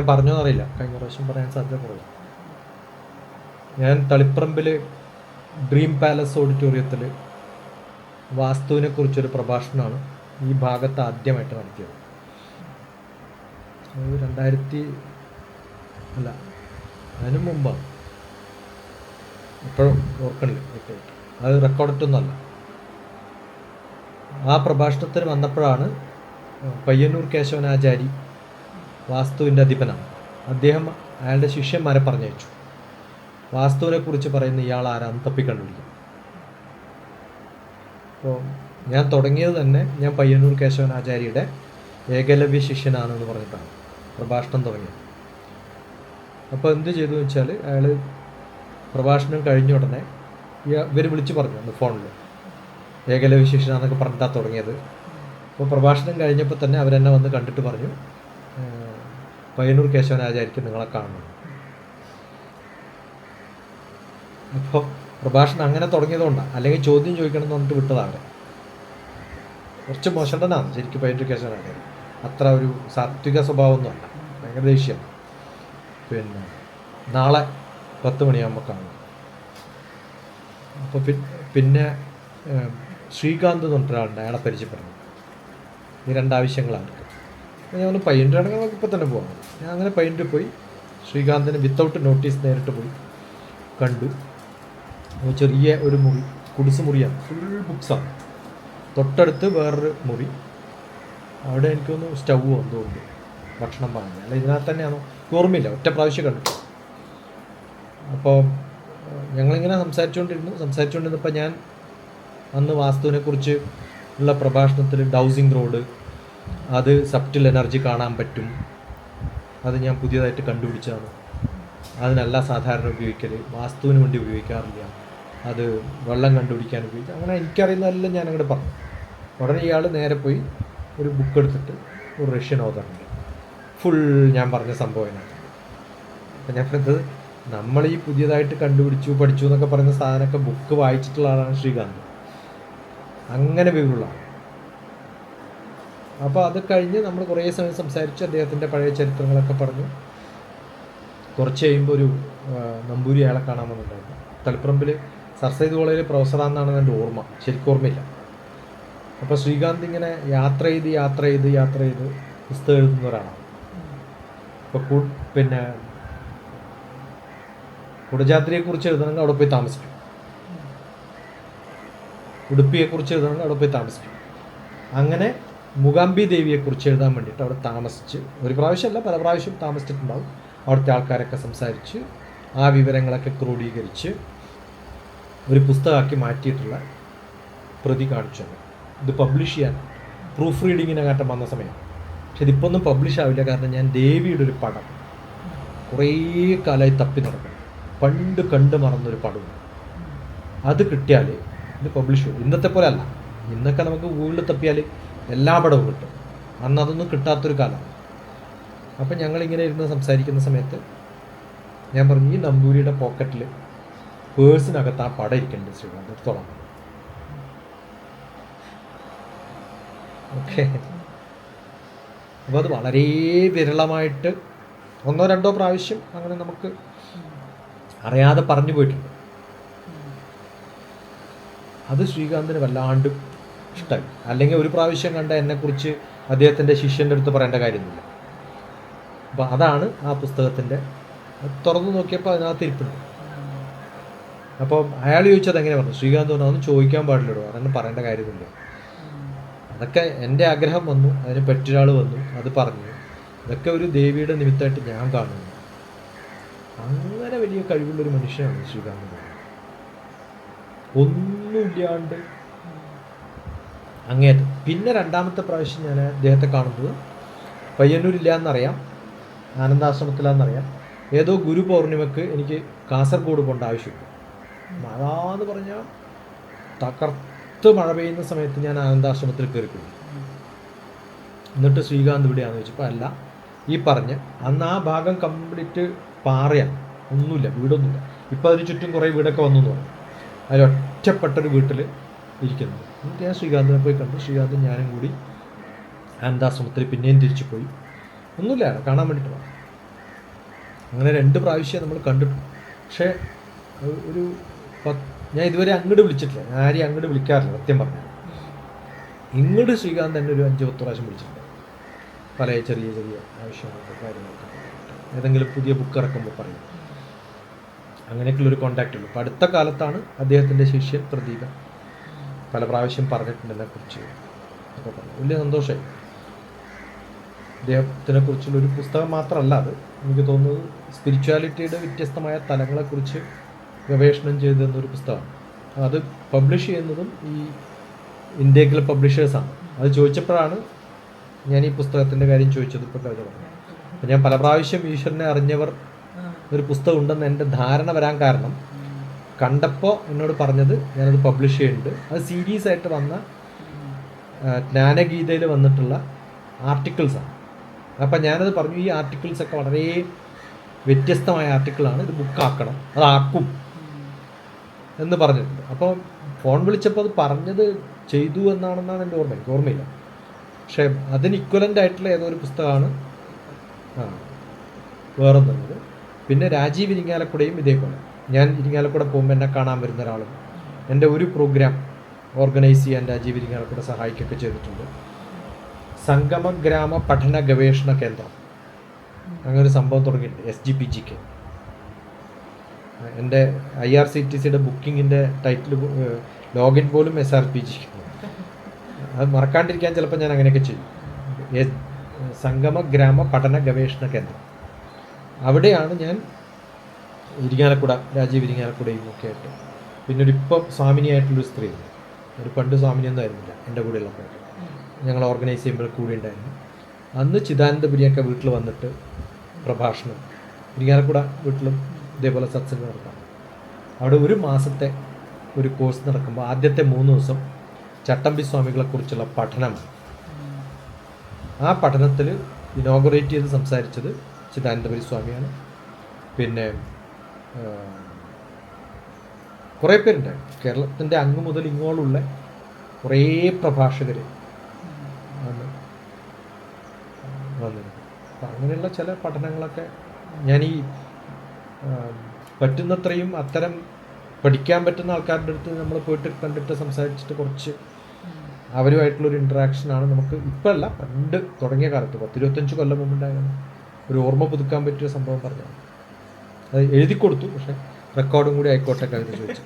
പറഞ്ഞോന്നറിയില്ല, കഴിഞ്ഞ പ്രാവശ്യം പറയാൻ സാധ്യത കുറവ്. ഞാൻ തളിപ്പറമ്പിൽ ഡ്രീം പാലസ് ഓഡിറ്റോറിയത്തിൽ വാസ്തുവിനെ കുറിച്ചൊരു പ്രഭാഷണമാണ് ഈ ഭാഗത്ത് ആദ്യമായിട്ട് നടത്തിയത്. 2000 അല്ല, അതിന് മുമ്പാണ്, ഇപ്പോഴും ഓർക്കണില്ല, അത് റെക്കോർഡിട്ടൊന്നുമല്ല. ആ പ്രഭാഷണത്തിന് വന്നപ്പോഴാണ് പയ്യന്നൂർ കേശവനാചാരി, വാസ്തുവിൻ്റെ അധിപനാണ് അദ്ദേഹം, അയാളുടെ ശിഷ്യന്മാരെ പറഞ്ഞയച്ചു. വാസ്തുവിനെ കുറിച്ച് പറയുന്ന ഇയാൾ ആരാന്ന് തപ്പിക്കണ്ടുപിടിക്കും. അപ്പോൾ ഞാൻ തുടങ്ങിയത് തന്നെ ഞാൻ പയ്യന്നൂർ കേശവനാചാര്യയുടെ ഏകലവ്യ ശിഷ്യനാണെന്ന് പറഞ്ഞിട്ടാണ് പ്രഭാഷണം തുടങ്ങിയത്. അപ്പോൾ എന്ത് ചെയ്തു വെച്ചാൽ, അയാൾ പ്രഭാഷണം കഴിഞ്ഞ ഉടനെ ഇവർ വിളിച്ച് പറഞ്ഞു അന്ന് ഫോണിൽ, ഏകലവ്യ ശിഷ്യനാണെന്നൊക്കെ പറഞ്ഞിട്ടാണ് തുടങ്ങിയത്. അപ്പോൾ പ്രഭാഷണം കഴിഞ്ഞപ്പോൾ തന്നെ അവരെന്നെ വന്ന് കണ്ടിട്ട് പറഞ്ഞു, പയ്യന്നൂർ കേശവനാചാര്യക്ക് നിങ്ങളെ കാണണം. അപ്പോൾ പ്രഭാഷണം അങ്ങനെ തുടങ്ങിയതുകൊണ്ടാണ്, അല്ലെങ്കിൽ ചോദ്യം ചോദിക്കണം എന്ന് പറഞ്ഞിട്ട് വിട്ടതാണ്. കുറച്ച് മോശണ്ടനാണ് ശരിക്കും പയ്യന്നൂർ കേശവനാചാര്യ, അത്ര ഒരു സാത്വിക സ്വഭാവമൊന്നുമല്ല, ഭയങ്കര ദേഷ്യമാണ്. പിന്നെ നാളെ 10 മണിയാകുമ്പോൾ കാണും. അപ്പോൾ പിന്നെ ശ്രീകാന്ത് എന്ന് പറഞ്ഞിട്ടൊരാളുണ്ട്, അയാളെ പരിചയപ്പെടുന്നു. ഈ 2 ആവശ്യങ്ങളാണ്. ഞാൻ പയ്യന്നൂർ ആണെങ്കിൽ നമുക്ക് ഇപ്പോൾ തന്നെ പോകാം. ഞാൻ അങ്ങനെ പയ്യന്നൂർ പോയി ശ്രീകാന്തിന് വിത്തൗട്ട് നോട്ടീസ് നേരിട്ട് പോയി കണ്ടു. ചെറിയ ഒരു മുറി, കുടിസ് മുറിയാണ്, ഫുൾ ബുക്സാണ്. തൊട്ടടുത്ത് വേറൊരു മുറി, അവിടെ എനിക്കൊന്ന് സ്റ്റൗവോ എന്തോ ഉണ്ട്, ഭക്ഷണം പാകുന്നത്. അല്ല ഇതിനകത്ത് തന്നെയാണോ ഓർമ്മയില്ല, ഒറ്റ പ്രാവശ്യം കണ്ടു. അപ്പോൾ ഞങ്ങളിങ്ങനെ സംസാരിച്ചുകൊണ്ടിരുന്നപ്പോൾ ഞാൻ അന്ന് വാസ്തുവിനെ കുറിച്ച് ഉള്ള പ്രഭാഷണത്തിൽ ഡൗസിങ് റോഡ്, അത് സബ്റ്റിൽ എനർജി കാണാൻ പറ്റും, അത് ഞാൻ പുതിയതായിട്ട് കണ്ടുപിടിച്ചതാണ്, അതിനല്ല സാധാരണ ഉപയോഗിക്കൽ, വാസ്തുവിന് വേണ്ടി ഉപയോഗിക്കാറില്ല, അത് വെള്ളം കണ്ടുപിടിക്കാൻ ഉപയോഗിക്കുക, അങ്ങനെ എനിക്കറിയുന്നതെല്ലാം ഞാൻ അങ്ങോട്ട് പറഞ്ഞു. ഉടനെ ഇയാൾ നേരെ പോയി ഒരു ബുക്ക് എടുത്തിട്ട് ഒരു റഷ്യൻ ഓതറുണ്ട്, ഫുൾ ഞാൻ പറഞ്ഞ സംഭവമാണ്. അപ്പം ഞാൻ പറഞ്ഞത്, നമ്മൾ ഈ പുതിയതായിട്ട് കണ്ടുപിടിച്ചു പഠിച്ചു എന്നൊക്കെ പറയുന്ന സാധനമൊക്കെ ബുക്ക് വായിച്ചിട്ടുള്ള ആളാണ് ശ്രീകാന്ത്, അങ്ങനെ വിവരമുള്ളതാണ്. അപ്പോൾ അത് കഴിഞ്ഞ് നമ്മൾ കുറേ സമയം സംസാരിച്ച് അദ്ദേഹത്തിൻ്റെ പഴയ ചരിത്രങ്ങളൊക്കെ പറഞ്ഞു. കുറച്ച് കഴിയുമ്പോൾ ഒരു നമ്പൂരി അയാളെ കാണാൻ വന്നിട്ടുണ്ടായിരുന്നു. തളിപ്പറമ്പിൽ സർ സയ്യിദ് കോളേജിൽ പ്രൊഫസറാണെന്നാണ് എൻ്റെ ഓർമ്മ, ശരിക്കും ഓർമ്മയില്ല. അപ്പോൾ ശ്രീകാന്ത് ഇങ്ങനെ യാത്ര ചെയ്ത് പുസ്തകം എഴുതുന്ന ഒരാളാണ്. അപ്പോൾ പിന്നെ കുടജാദ്രിയെക്കുറിച്ച് എഴുതണമെങ്കിൽ അവിടെ പോയി താമസിക്കും, ഉടുപ്പിയെക്കുറിച്ച് എഴുതണമെങ്കിൽ അവിടെ പോയി താമസിക്കും. അങ്ങനെ മൂകാംബി ദേവിയെക്കുറിച്ച് എഴുതാൻ വേണ്ടിയിട്ട് അവിടെ താമസിച്ച്, ഒരു പ്രാവശ്യമല്ല പല പ്രാവശ്യം താമസിച്ചിട്ടുണ്ടാവും. അവിടുത്തെ ആൾക്കാരൊക്കെ സംസാരിച്ച് ആ വിവരങ്ങളൊക്കെ ക്രോഡീകരിച്ച് ഒരു പുസ്തകമാക്കി മാറ്റിയിട്ടുള്ള പ്രതി കാണിച്ചു തന്നെ. ഇത് പബ്ലിഷ് ചെയ്യാൻ പ്രൂഫ് റീഡിങ്ങിനെക്കാട്ടും വന്ന സമയം. പക്ഷെ ഇതിപ്പോൾ ഒന്നും പബ്ലിഷ് ആവില്ല, കാരണം ഞാൻ ദേവിയുടെ ഒരു പടം കുറേ കാലമായി തപ്പി നടക്കണം, പണ്ട് കണ്ടു മറന്നൊരു പടമുണ്ട്. അത് കിട്ടിയാൽ ഇത് പബ്ലിഷ് ചെയ്യും. ഇന്നത്തെ പോലെ അല്ല, ഇന്നൊക്കെ നമുക്ക് ഗൂഗിളിൽ തപ്പിയാൽ എല്ലാ പടവും കിട്ടും, അന്ന് അതൊന്നും കിട്ടാത്തൊരു കാലമാണ്. അപ്പം ഞങ്ങളിങ്ങനെ ഇരുന്ന് സംസാരിക്കുന്ന സമയത്ത് ഞാൻ പറഞ്ഞു, ഈ നമ്പൂരിയുടെ പോക്കറ്റിൽ പേഴ്സിനകത്ത് ആ പടം ഇരിക്കുന്നുണ്ട് ശ്രീകാന്ത്, എടുത്തോളാം. ഓക്കെ. അപ്പോൾ അത് വളരെ വിരളമായിട്ട് 1-2 പ്രാവശ്യം അങ്ങനെ നമുക്ക് അറിയാതെ പറഞ്ഞു പോയിട്ടുണ്ട്. അത് ശ്രീകാന്തിന് വല്ലാണ്ട് ഇഷ്ടമായി. അല്ലെങ്കിൽ ഒരു പ്രാവശ്യം കണ്ട എന്നെക്കുറിച്ച് അദ്ദേഹത്തിൻ്റെ ശിഷ്യൻ്റെ അടുത്ത് പറയേണ്ട കാര്യമൊന്നുമില്ല. അപ്പോൾ അതാണ് ആ പുസ്തകത്തിൻ്റെ, തുറന്നു നോക്കിയപ്പോൾ അതിനകത്ത് ഇരിപ്പുണ്ട്. അപ്പോൾ അയാൾ ചോദിച്ചത് എങ്ങനെ പറഞ്ഞു, ശ്രീകാന്ത് പറഞ്ഞു, അതൊന്നും ചോദിക്കാൻ പാടില്ലല്ലോ, അതൊന്നും പറയേണ്ട കാര്യമില്ല. അതൊക്കെ എൻ്റെ ആഗ്രഹം വന്നു, അതിന് പറ്റൊരാൾ വന്നു, അത് പറഞ്ഞു. ഇതൊക്കെ ഒരു ദേവിയുടെ നിമിത്തമായിട്ട് ഞാൻ കാണുന്നു. അങ്ങനെ വലിയ കഴിവുള്ളൊരു മനുഷ്യനാണ് ശ്രീകാന്ത്. ഒന്നുമില്ലാണ്ട് അങ്ങേറ്റം. പിന്നെ 2ാമത്തെ പ്രാവശ്യം ഞാൻ അദ്ദേഹത്തെ കാണുന്നത് പയ്യന്നൂരില്ല എന്നറിയാം, ആനന്ദാശ്രമത്തിലാണെന്നറിയാം. ഏതോ ഗുരു പൗർണിമക്ക് എനിക്ക് കാസർഗോഡ് പോകേണ്ട ആവശ്യമില്ല. മഴ എന്ന് പറഞ്ഞാൽ തകർത്ത് മഴ പെയ്യുന്ന സമയത്ത് ഞാൻ ആനന്ദാശ്രമത്തിൽ കയറിപ്പോയി. എന്നിട്ട് ശ്രീകാന്ത് ഇവിടെയാണെന്ന് ചോദിച്ചപ്പോൾ അല്ല, ഈ പറഞ്ഞ അന്ന് ആ ഭാഗം കംപ്ലീറ്റ് പാറയാണ്, ഒന്നുമില്ല, വീടൊന്നുമില്ല. ഇപ്പോൾ അതിന് ചുറ്റും കുറേ വീടൊക്കെ വന്നു എന്ന് പറഞ്ഞു. അതിൽ ഒറ്റപ്പെട്ടൊരു വീട്ടിൽ ഇരിക്കുന്നത്. എന്നിട്ട് ഞാൻ ശ്രീകാന്തിനെ പോയി കണ്ടു. ശ്രീകാന്തും ഞാനും കൂടി ആനന്ദാശ്രമത്തിൽ പിന്നെയും തിരിച്ചു പോയി. ഒന്നുമില്ല, കാണാൻ വേണ്ടിയിട്ട്. അങ്ങനെ 2 പ്രാവശ്യം നമ്മൾ കണ്ടിട്ടുണ്ട്. പക്ഷേ ഒരു ഞാൻ ഇതുവരെ അങ്ങോട്ട് വിളിച്ചിട്ടില്ല, ഞാൻ ആരെയും അങ്ങോട്ട് വിളിക്കാറില്ല സത്യം പറഞ്ഞാൽ. ഇങ്ങോട്ട് ശ്രീകാന്ത് തന്നെ ഒരു 5-10 പ്രാവശ്യം വിളിച്ചിട്ടുണ്ട്, പല ചെറിയ ചെറിയ ആവശ്യങ്ങൾക്ക് കാര്യങ്ങളൊക്കെ. ഏതെങ്കിലും പുതിയ ബുക്ക് ഇറക്കുമ്പോൾ പറയും. അങ്ങനെയൊക്കെയുള്ളൊരു കോണ്ടാക്റ്റ് ഉള്ളൂ. അപ്പോൾ അടുത്ത കാലത്താണ് അദ്ദേഹത്തിൻ്റെ ശിഷ്യൻ പ്രദീപൻ പല പ്രാവശ്യം പറഞ്ഞിട്ടുണ്ട് എന്നെക്കുറിച്ച് ഒക്കെ പറഞ്ഞു. വലിയ സന്തോഷമായി. അദ്ദേഹത്തിനെ കുറിച്ചുള്ളൊരു പുസ്തകം മാത്രമല്ല അത്, എനിക്ക് തോന്നുന്നത് സ്പിരിച്വാലിറ്റിയുടെ വ്യത്യസ്തമായ തലങ്ങളെക്കുറിച്ച് ഗവേഷണം ചെയ്തെന്നൊരു പുസ്തകമാണ്. അത് പബ്ലിഷ് ചെയ്യുന്നതും ഈ ഇന്ത്യയിലെ പബ്ലിഷേഴ്സാണ്. അത് ചോദിച്ചപ്പോഴാണ് ഞാൻ ഈ പുസ്തകത്തിൻ്റെ കാര്യം ചോദിച്ചത്. ഇപ്പോൾ കവിത പറഞ്ഞു. അപ്പോൾ ഞാൻ പല പ്രാവശ്യം ഈശ്വരനെ അറിഞ്ഞവർ ഒരു പുസ്തകം ഉണ്ടെന്ന് എൻ്റെ ധാരണ വരാൻ കാരണം കണ്ടപ്പോൾ എന്നോട് പറഞ്ഞത് ഞാനത് പബ്ലിഷ് ചെയ്യുന്നുണ്ട്. അത് സീരീസ് ആയിട്ട് വന്ന ജ്ഞാനഗീതയിൽ വന്നിട്ടുള്ള ആർട്ടിക്കിൾസാണ്. അപ്പം ഞാനത് പറഞ്ഞു, ഈ ആർട്ടിക്കിൾസൊക്കെ വളരെ വ്യത്യസ്തമായ ആർട്ടിക്കിളാണ്, ഇത് ബുക്കാക്കണം, അതാക്കും എന്ന് പറഞ്ഞിട്ടുണ്ട്. അപ്പോൾ ഫോൺ വിളിച്ചപ്പോൾ അത് പറഞ്ഞത് ചെയ്തു എന്നാണെന്നാണ് എൻ്റെ ഓർമ്മ. എനിക്ക് ഓർമ്മയില്ല. പക്ഷേ അതിന് ഇക്വലൻ്റ് ആയിട്ടുള്ള ഏതോ ഒരു പുസ്തകമാണ് വേറൊന്നുള്ളത്. പിന്നെ രാജീവ് ഇരിങ്ങാലക്കുടയും ഇതേപോലെ. ഞാൻ ഇരിങ്ങാലക്കുട പോകുമ്പോൾ എന്നെ കാണാൻ വരുന്ന ഒരാളും എൻ്റെ ഒരു പ്രോഗ്രാം ഓർഗനൈസ് ചെയ്യാൻ രാജീവ് ഇരിങ്ങാലക്കുട സഹായിക്കുകയൊക്കെ ചെയ്തിട്ടുണ്ട്. സംഗമ ഗ്രാമ പഠന ഗവേഷണ കേന്ദ്രം, അങ്ങനെ ഒരു സംഭവം തുടങ്ങിയിട്ടുണ്ട്, SGPGK. എൻ്റെ IRCTCയുടെ ബുക്കിങ്ങിൻ്റെ ടൈറ്റിൽ ലോഗിൻ പോലും SRPG. അത് മറക്കാണ്ടിരിക്കാൻ ചിലപ്പോൾ ഞാൻ അങ്ങനെയൊക്കെ ചെയ്യും. സംഗമ ഗ്രാമ പഠന ഗവേഷണ കേന്ദ്രം, അവിടെയാണ് ഞാൻ ഇരിങ്ങാലക്കുട, രാജീവ് ഇരിങ്ങാലക്കുടയും ഒക്കെ ആയിട്ട്. പിന്നെ ഇപ്പം സ്വാമിനിയായിട്ടുള്ളൊരു സ്ത്രീ, ഒരു പണ്ട് സ്വാമിനിയൊന്നും ആയിരുന്നില്ല എൻ്റെ കൂടെ ഉള്ളപ്പോൾ, ഞങ്ങൾ ഓർഗനൈസ് ചെയ്യുമ്പോൾ കൂടി ഉണ്ടായിരുന്നു. അന്ന് ചിദാനന്ദപുരിയൊക്കെ വീട്ടിൽ വന്നിട്ട് പ്രഭാഷണം, ഇരിങ്ങാലക്കുട വീട്ടിലും ഇതേപോലെ സത്സംഗം നടത്താം. അവിടെ ഒരു മാസത്തെ ഒരു കോഴ്സ് നടക്കുമ്പോൾ ആദ്യത്തെ 3 ദിവസം ചട്ടമ്പി സ്വാമികളെക്കുറിച്ചുള്ള പഠനമാണ്. ആ പഠനത്തിൽ ഇനോഗറേറ്റ് ചെയ്ത് സംസാരിച്ചത് ചിദാനന്ദപുരി സ്വാമിയാണ്. പിന്നെ കുറേ പേരുണ്ടായി, കേരളത്തിൻ്റെ അങ്ങ് മുതൽ ഇങ്ങോട്ടുള്ള കുറേ പ്രഭാഷകർ വന്നിരുന്നു. അപ്പം അങ്ങനെയുള്ള ചില പഠനങ്ങളൊക്കെ ഞാൻ ഈ പറ്റുന്നത്രയും അത്തരം പഠിക്കാൻ പറ്റുന്ന ആൾക്കാരുടെ അടുത്ത് നമ്മൾ പോയിട്ട് കണ്ടിട്ട് സംസാരിച്ചിട്ട് കുറച്ച് അവരുമായിട്ടുള്ളൊരു ഇൻട്രാക്ഷനാണ് നമുക്ക്. ഇപ്പം അല്ല, പണ്ട് തുടങ്ങിയ കാലത്ത് 10-25 കൊല്ലം മുമ്പുണ്ടായിരുന്നു ഒരു ഓർമ്മ പുതുക്കാൻ പറ്റിയ സംഭവം പറഞ്ഞാൽ അത് എഴുതി കൊടുത്തു. പക്ഷേ റെക്കോർഡും കൂടി ആയിക്കോട്ടെ കഴിഞ്ഞ് ചോദിച്ചു.